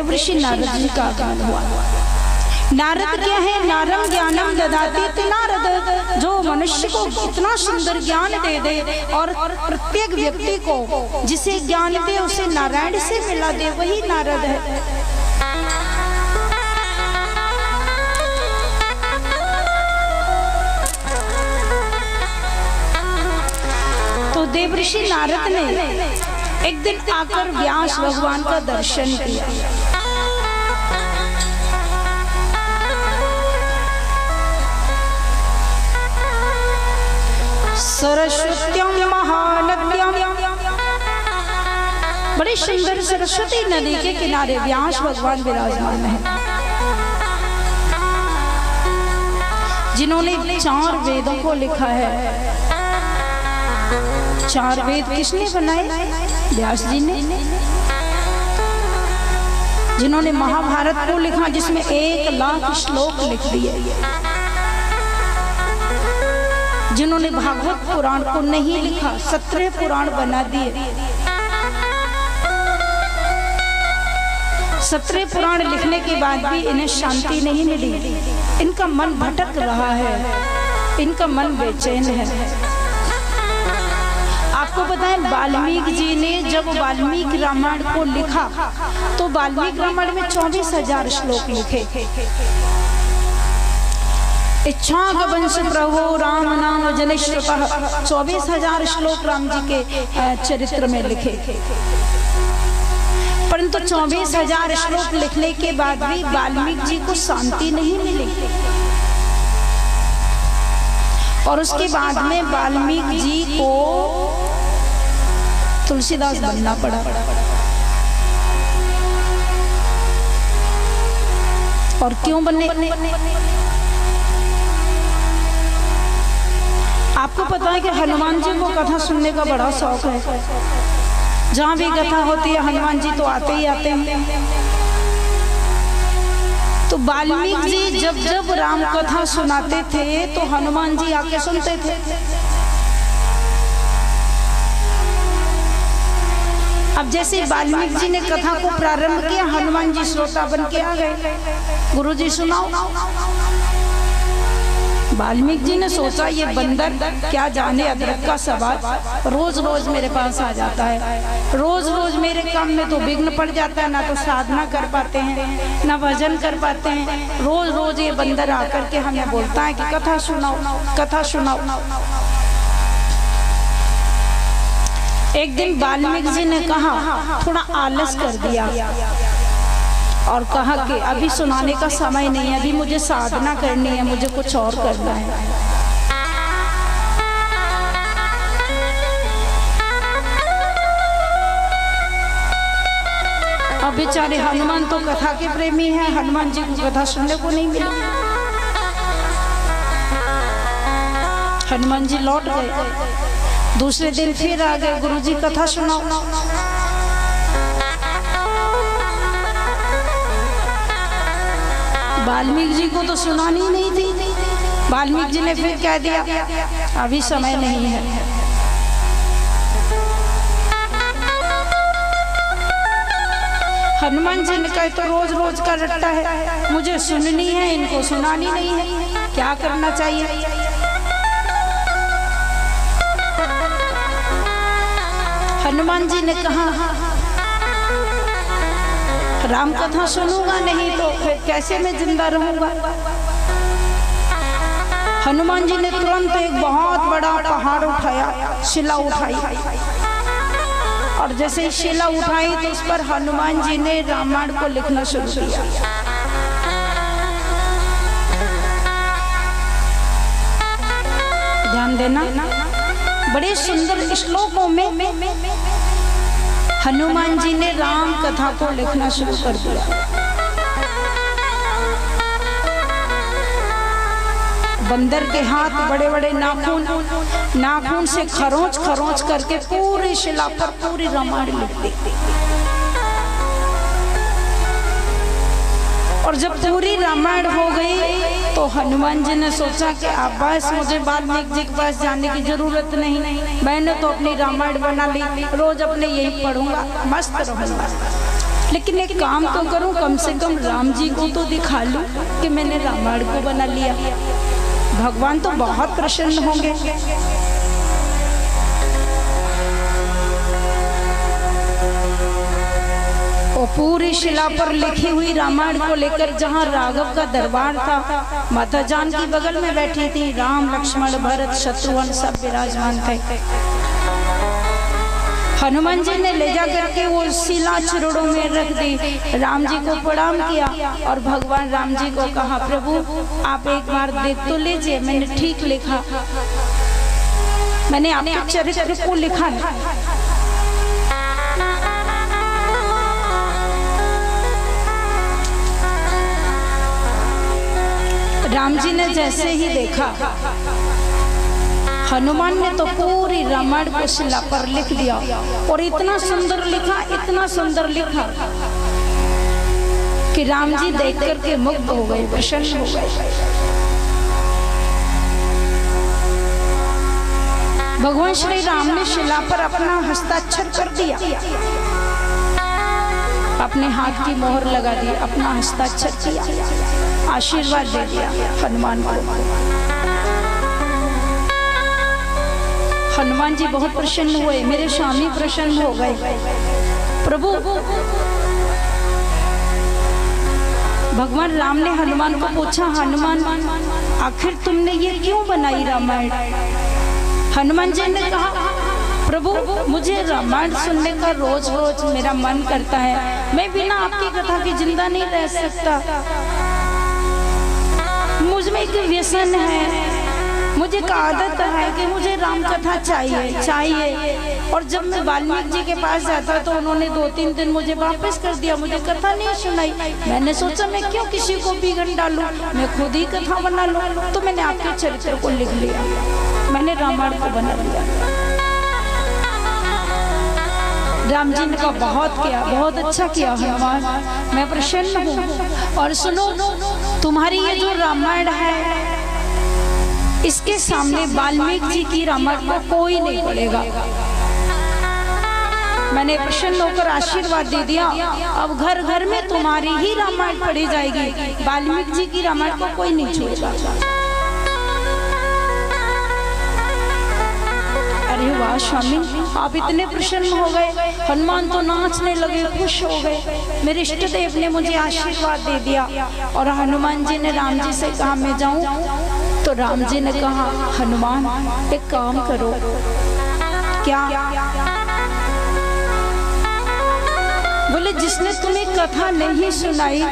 देवर्षि नारद जी का आगमन हुआ। नारद क्या है? नारम ज्ञानम ददाति नारद, जो मनुष्य को इतना सुंदर ज्ञान दे दे और प्रत्येक व्यक्ति को जिसे ज्ञान दे उसे नारायण से मिला दे, वही नारद है। तो देवर्षि नारद ने एक दिन आकर व्यास भगवान का दर्शन किया। सरस्वत्यम महानद्यम, बड़े सुंदर सरस्वती नदी के किनारे व्यास भगवान विराजमान है, जिन्होंने 4 वेदों को लिखा है। 4 वेद किसने बनाए? व्यास जी ने। जिन्होंने महाभारत को लिखा, जिसमें 1 लाख श्लोक लिख दिए। जिन्होंने भागवत पुराण को नहीं लिखा, 17 पुराण बना दिए। 17 पुराण लिखने के बाद भी इन्हें शांति नहीं मिली। इनका मन भटक रहा है, इनका मन बेचैन है। आपको बताएं, वाल्मीकि जी ने जब वाल्मीकि रामायण को लिखा तो वाल्मीकि रामायण में 24,000 श्लोक लिखे। इच्छागवंश प्रभो राम नाम जनिश्रुतः, 24,000 श्लोक राम जी के चरित्र में लिखे। परंतु 24,000 श्लोक लिखने के बाद भी वाल्मीकि जी को शांति नहीं मिली और उसके बाद में वाल्मीकि जी को तुलसीदास बनना पड़ा। और क्यों बने? आपको पता है कि हनुमान जी को कथा सुनने का बड़ा शौक है। जहाँ भी कथा होती है हनुमान जी तो आते ही आते हैं। तो वाल्मीकि जी जब जब राम कथा सुनाते थे तो हनुमान जी आके सुनते थे। अब जैसे वाल्मीकि जी ने कथा को प्रारंभ किया, हनुमान जी श्रोता बन के आ गए। गुरु जी सुनाओ। वाल्मीकि जी ने सोचा ये बंदर क्या जाने अदरक का सवाल, रोज रोज मेरे पास आ जाता है, रोज रोज मेरे काम में तो विघ्न पड़ जाता है, ना तो साधना कर पाते हैं ना भजन कर पाते हैं। रोज रोज ये बंदर आकर के हमें बोलता है कि कथा सुनाओ कथा सुनाओ। एक दिन वाल्मीकि जी ने कहा, थोड़ा आलस कर दिया और कहा कि अभी सुनाने का समय नहीं है, अभी मुझे साधना करनी है, मुझे कुछ और करना है। अब बेचारे हनुमान तो कथा के प्रेमी हैं, हनुमान जी को कथा सुनने को नहीं मिली। हनुमान जी लौट गए। दूसरे दिन फिर आ गए, गुरु जी कथा सुनाओ। वाल्मीकि जी को तो सुनानी नहीं थी। वाल्मीकि जी ने फिर कह दिया अभी समय नहीं है। हनुमान जी ने कहा तो रोज रोज का रट्टा है, मुझे सुननी है, इनको सुनानी नहीं है, क्या करना चाहिए? हनुमान जी ने कहा राम कथा सुनूंगा नहीं तो फिर कैसे मैं जिंदा रहूंगा? हनुमान जी ने तुरंत एक बहुत बड़ा पहाड़ उठाया, शिला उठाई, और जैसे ही शिला उठाई तो उस पर हनुमान जी ने रामायण को लिखना शुरू किया। ध्यान देना, बड़े सुंदर श्लोकों में हनुमान जी ने राम कथा को लिखना शुरू कर दिया। बंदर के हाथ बड़े बड़े नाखून से खरोंच खरोंच करके पूरी शिला पर पूरी रामायण लिख दी। और जब पूरी रामायण हो गई तो हनुमान जी ने सोचा कि अब बस मुझे वाल्मीकि जी के पास जाने की जरूरत नहीं, मैंने तो अपनी रामायण बना ली, रोज अपने यही पढ़ूंगा, मस्त रहूंगा। लेकिन एक काम तो करूं, कम से कम राम जी को तो दिखा लूं कि मैंने रामायण को बना लिया। भगवान तो बहुत प्रसन्न होंगे। वो पूरी शिला पर लिखी हुई रामायण को लेकर जहाँ राघव का दरबार था, माता जानकी बगल में बैठी थी, राम लक्ष्मण भरत शत्रुघ्न सब विराजमान थे। हनुमान जी ने ले जा करके वो शिला चरणों में रख दी, राम जी को प्रणाम किया और भगवान राम जी को कहा, प्रभु आप एक बार देख तो लीजिए, मैंने ठीक लिखा, मैंने आपके चरित्र को लिखा है। राम जी ने जैसे ही देखा, हनुमान ने तो पूरी रामायण को शिला पर लिख दिया और इतना सुंदर लिखा, इतना सुंदर लिखा कि राम जी देख करके मुग्ध हो गए, प्रसन्न हो गए। भगवान श्री राम ने शिला पर अपना हस्ताक्षर कर दिया, अपने हाथ की मोहर लगा दी, अपना हस्ताक्षर किया, आशीर्वाद दे दिया हनुमान को। हनुमान जी बहुत प्रसन्न हुए, मेरे स्वामी प्रसन्न हो गए। प्रभु भगवान राम ने हनुमान को पूछा, हनुमान आखिर तुमने ये क्यों बनाई रामायण? हनुमान जी ने कहा, प्रभु मुझे रामायण सुनने का रोज रोज मेरा मन करता है, मैं बिना आपकी कथा के जिंदा नहीं रह सकता। मुझ में एक व्यसन है, मुझे एक आदत है कि मुझे राम कथा चाहिए। और जब मैं वाल्मीकि जी के पास जाता तो उन्होंने 2-3 दिन मुझे वापस कर दिया, मुझे कथा नहीं सुनाई। मैंने सोचा मैं क्यों किसी को बिगड़ डालूं, मैं खुद ही कथा बना लूं। तो मैंने आपके चरित्र को लिख लिया, मैंने रामायण को बना लिया। राम जी ने कहा, बहुत किया, बहुत अच्छा किया हनुमान, मैं प्रसन्न हूँ। और सुनो, तुम्हारी ये जो रामायण है, इसके सामने वाल्मीकि जी की रामायण को कोई नहीं पढ़ेगा। मैंने प्रसन्न होकर आशीर्वाद दे दिया, अब घर घर में तुम्हारी ही रामायण पढ़ी जाएगी, वाल्मीकि जी की रामायण को कोई नहीं छोड़ेगा। अरे वाह स्वामी, आप इतने प्रसन्न हो गए। हनुमान तो नाचने लगे, खुश हो गए। मेरे इष्ट देव ने मुझे आशीर्वाद दे दिया। और हनुमान जी ने राम जी से कहा, मैं जाऊं? तो राम जी ने कहा, हनुमान एक काम करो। क्या? बोले, जिसने तुम्हें कथा नहीं सुनाई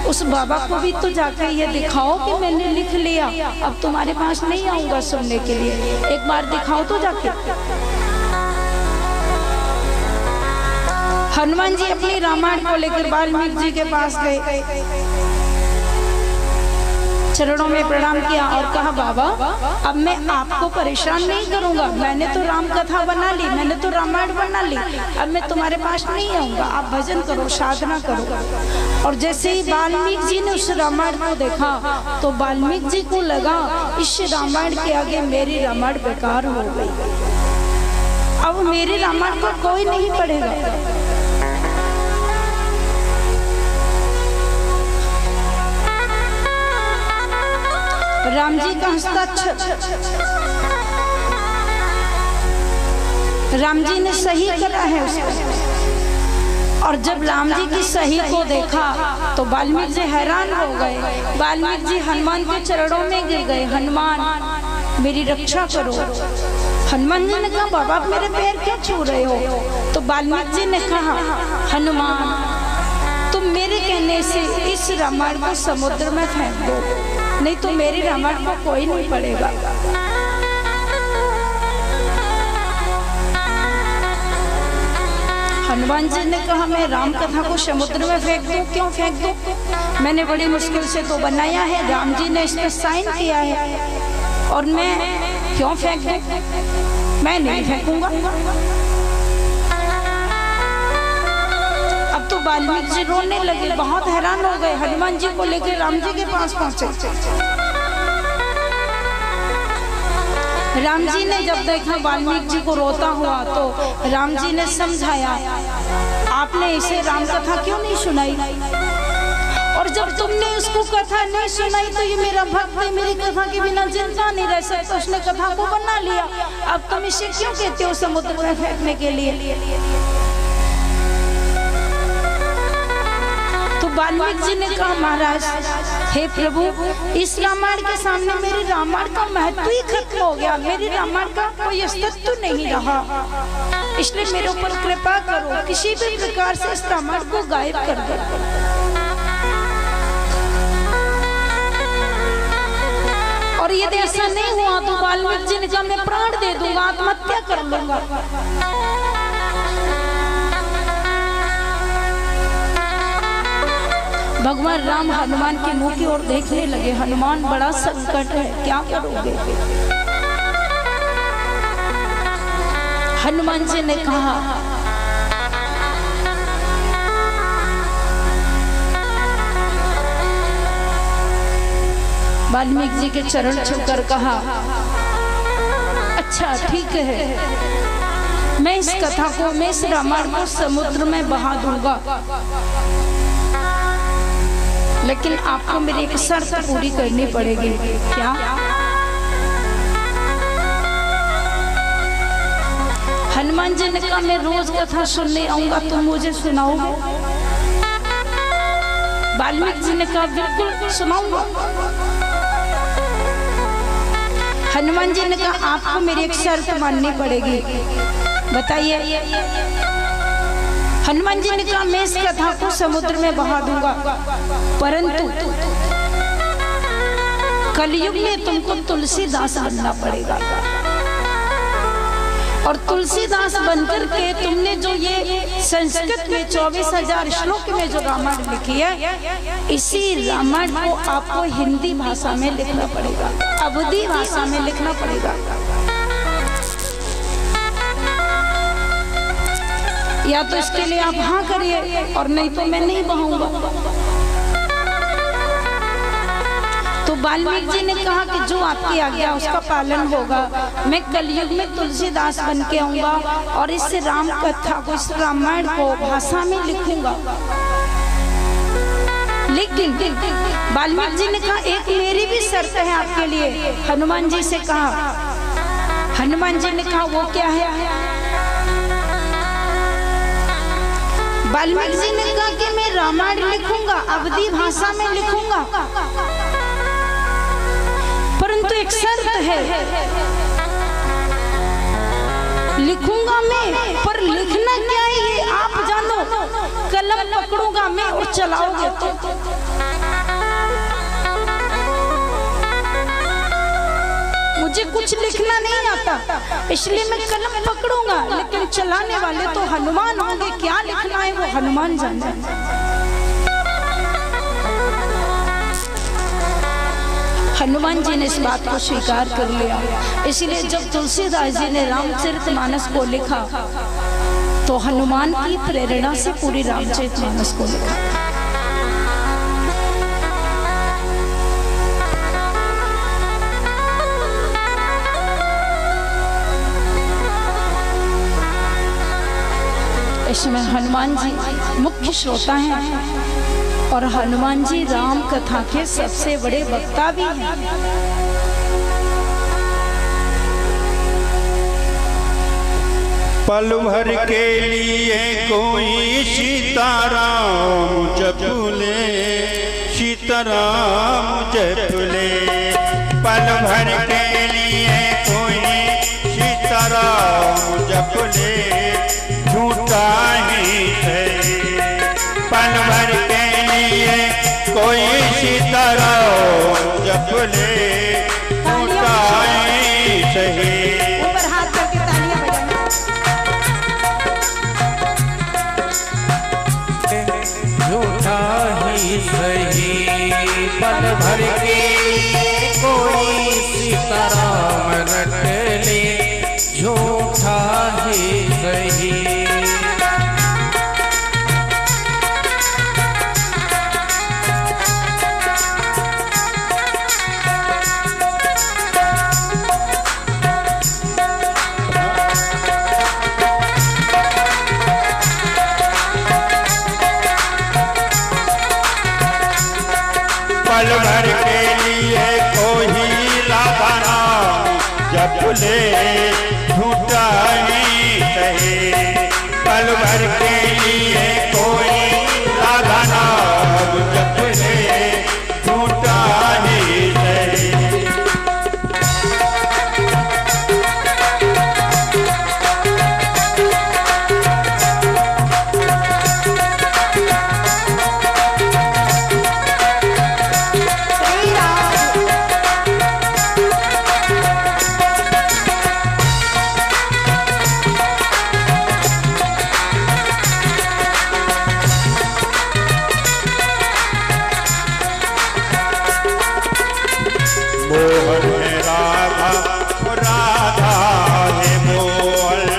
उस बाबा को भी तो जाकर ये दिखाओ कि मैंने लिख लिया, अब तुम्हारे पास नहीं आऊंगा सुनने के लिए, एक बार दिखाओ तो जाके। हनुमान जी अपनी रामायण को लेकर वाल्मीकि जी के पास गए, चरणों में प्रणाम किया और कहा, बाबा अब मैं आपको परेशान नहीं करूंगा, मैंने तो राम कथा बना ली, मैंने तो रामायण बना ली, अब मैं तुम्हारे पास नहीं आऊंगा, आप भजन करो, साधना करो। और जैसे ही वाल्मीकि जी ने उस रामायण को देखा तो वाल्मीकि जी को लगा, इस रामायण के आगे मेरी रामायण बेकार हो गई, अब मेरे रामायण को कोई नहीं पढ़ेगा। राम जी का हस्ताक्षर राम जी ने सही करा है उसको। और जब राम जी की सही को देखा तो वाल्मीकि जी हैरान हो गए। वाल्मीकि जी हनुमान के चरणों में गिर गए, हनुमान मेरी रक्षा करो। हनुमान जी ने कहा, बाबा आप मेरे पैर क्यों छू रहे हो? तो वाल्मीकि जी ने कहा, हनुमान तुम मेरे कहने से इस रामायण को समुद्र में फेंक दो, नहीं तो मेरी रामायण को कोई नहीं पढ़ेगा। हनुमान जी ने कहा, मैं राम कथा को समुद्र में फेंक दूं? क्यों फेंक दूं? मैंने बड़ी मुश्किल से तो बनाया है, राम जी ने इस पर साइन किया है, और मैं क्यों फेंक दूं? मैं नहीं फेंकूंगा। अब तो वाल्मीकि जी रोने लगे, बहुत हैरान हो गए, हनुमान जी को लेकर राम जी के पास पहुंचे। राम जी ने जब देखा वाल्मीकि जी को रोता हुआ तो राम जी ने समझाया, आपने इसे राम कथा क्यों नहीं सुनाई? और जब तुमने उसको कथा नहीं सुनाई तो ये मेरा भक्त है, मेरी कथा के बिना जिंदा नहीं रह सकता, उसने कथा को बना लिया, अब तुम इसे क्यों कहते हो समुद्र में फेंकने के लिए? तो वाल्मीकि जी ने कहा, महाराज हे प्रभु, इस रामायण के सामने मेरे रामायण का महत्व ही खत्म हो गया, मेरे रामायण का कोई अस्तित्व नहीं रहा, इसलिए मेरे ऊपर कृपा करो, किसी भी प्रकार से इस रामायण को गायब कर दो। और यदि ऐसा नहीं हुआ तो वाल्मीकि जी ने कहा, मैं प्राण दे दूंगा, आत्महत्या कर लूंगा। भगवान राम हनुमान के मुंह की ओर देखने लगे, हनुमान बड़ा संकट है, क्या करोगे? हनुमान जी ने कहा, वाल्मीकि जी के चरण छूकर कहा, अच्छा ठीक है, मैं इस कथा को, मैं इस रामायण को समुद्र में बहा दूंगा, लेकिन आपको मेरी एक शर्त पूरी करनी पड़ेगी। क्या? हनुमान जी ने कहा, मैं रोज कथा सुनने आऊंगा, तुम मुझे सुनाओगे? वाल्मीकि जी ने कहा, बिल्कुल सुनाऊंगा। हनुमान जी ने कहा, आपको मेरी एक शर्त माननी पड़ेगी, बताइए। हनुमान जी ने कहा, मैं इस कथा को समुद्र में बहा दूंगा, परंतु कलयुग में तुमको तुलसीदास बनना पड़ेगा, और तुलसीदास बनकर के तुमने जो ये संस्कृत में 24,000 श्लोक में जो रामायण लिखी है, इसी रामायण को आपको हिंदी भाषा में लिखना पड़ेगा, अवधी भाषा में लिखना पड़ेगा, या तो इसके लिए आप हाँ करिए, और नहीं तो मैं नहीं बहाऊंगा। तो वाल्मीकि जी ने कहा कि जो आपकी आज्ञा उसका पालन होगा, मैं कलयुग में तुलसीदास बन के आऊंगा और इस राम कथा को, इस रामायण को भाषा में लिखूंगा। लेकिन वाल्मीकि जी ने कहा, एक मेरी भी शर्त है आपके लिए। हनुमान जी से कहा, हनुमान जी ने कहा, वो क्या है? वाल्मीकि जी ने कहा कि मैं रामायण लिखूंगा, अवधी भाषा में लिखूंगा, परंतु एक शर्त है, लिखूंगा मैं, पर लिखना क्या है ये आप जानो, कलम पकड़ूंगा मैं और चलाओगे तो। मुझे कुछ लिखना नहीं आता, इसलिए मैं कलम पकड़ूंगा, लेकिन चलाने वाले तो हनुमान होंगे, क्या लिखना है वो हनुमान जाने। हनुमान जी ने इस बात को स्वीकार कर लिया। इसलिए जब तुलसीदास जी ने रामचरितमानस को लिखा तो हनुमान की प्रेरणा से पूरी रामचरितमानस को लिखा। इसमें हनुमान जी मुख्य श्रोता हैं और हनुमान जी राम कथा के सबसे बड़े वक्ता भी हैं। पल भर के लिए कोई सीताराम जप ले, सीताराम जप ले। पल भर के लिए कोई सीताराम जप ले, झूठा ही सही। पल भर के लिए कोई सीताराम जप ले, झूठा ही सही। पल भर के कोई सीताराम रट ले, झूठा ही सही। झूठा ही सही। पल भर के लिए कोई राधा नाम जप ले, झूठा ही सही। मोहन है राधा, राधा है मोहन।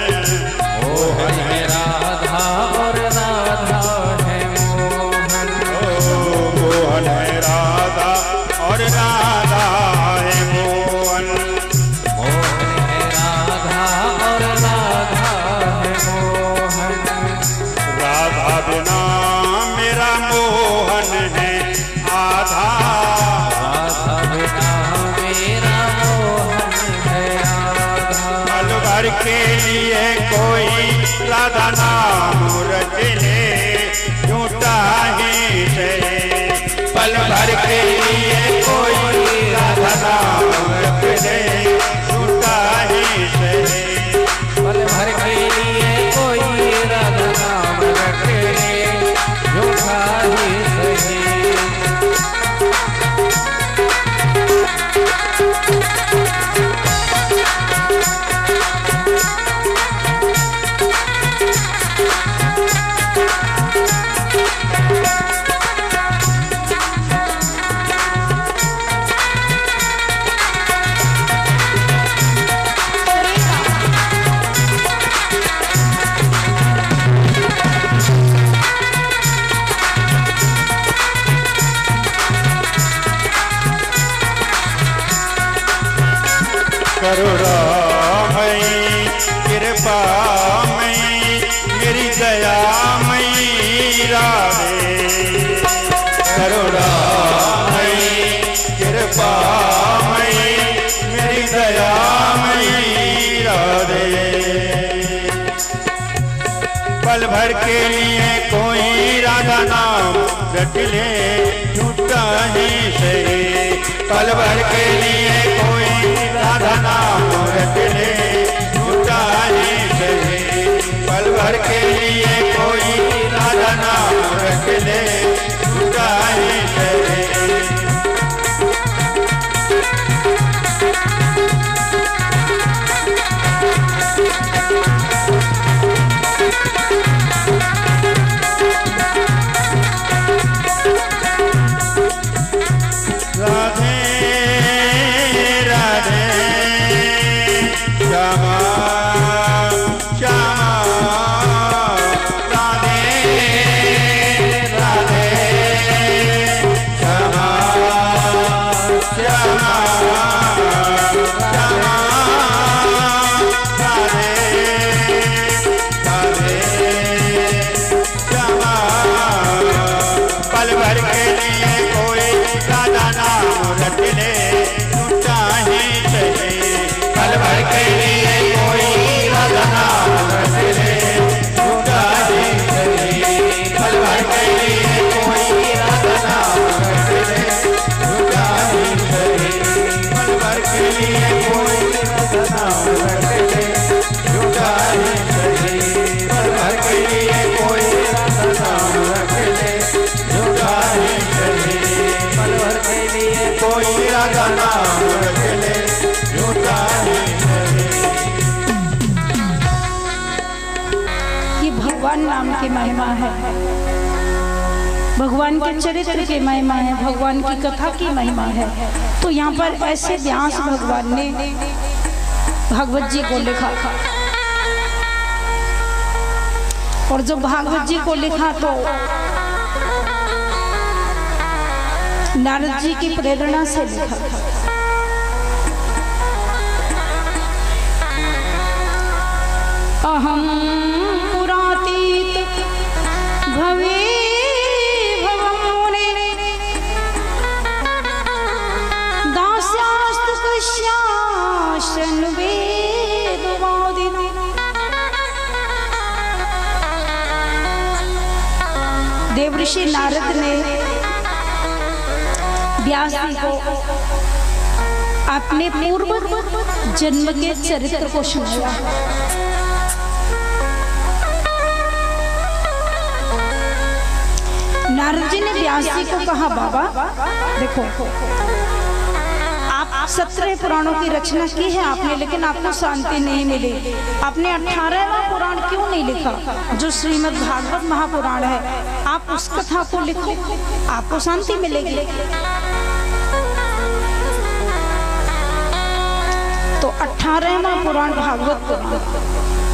मोहन है राधा और राधा है मोहन। मोहन है राधा और राधा है मोहन। मोहन है राधा और राधा है मोहन। राधा बिना मेरा मोहन है आधा। राधा बिना मेरा मोहन है आधा। पल भर के लिए कोई राधा नाम रच ले, झूठा ही सही। पल भर के लिए कोई राधा नाम रच ले, झूठा ही सही। पल भर के लिए कोई राधा नाम रख ले, झूठा ही सही। करुणामयी कृपामयी मेरी दयामयी राधे। करुणामयी कृपामयी मेरी दयामयी राधे। पल भर के लिए कोई राधा नाम रट ले, झूठा ही सही। पल भर के लिए कोई राधा नाम रट ले, झूठा ही सही। पल भर के लिए कोई राधा नाम रट ले, झूठा ही सही। राधे राधे श्यामा श्यामा। राधे राधे श्यामा श्यामा। श्यामा राधे राधे श्यामा। पल भर के लिए कोई राधा नाम रट ले, झूठा ही सही। पल भर के लिए कोई राधा नाम रट ले, झूठा ही सही। पल भर के लिए कोई राधा नाम रट ले, झूठा ही सही। पल भर के लिए कोई राधा नाम रट ले, झूठा ही सही। पल भर के लिए कोई राधा नाम रट ले, झूठा ही सही। पल भर के लिए कोई राधा नाम रट ले, झूठा ही सही। ये भगवान नाम की महिमा है, भगवान के चरित्र की महिमा है, भगवान की कथा की महिमा है। तो यहाँ पर ऐसे व्यास भगवान ने भागवत जी को लिखा, और जब भागवत जी को लिखा तो नारद जी की प्रेरणा से लिखा। अहम पुरातीत भवे भवं मुने दास्यास्तु कस्याश्च नुवे देवऋषि नारद ने व्यास जी को अपने पूर्व जन्म के चरित्र को सुनाया। नारद जी ने व्यास जी को कहा, बाबा देखो, आप 17 पुराणों की रचना की है आपने, लेकिन आपको शांति नहीं मिली। आपने 18वां पुराण क्यों नहीं लिखा, जो श्रीमद् भागवत महापुराण है? आप उस कथा को लिखो, आपको शांति मिलेगी। तो 18वां पुराण भागवत पुराण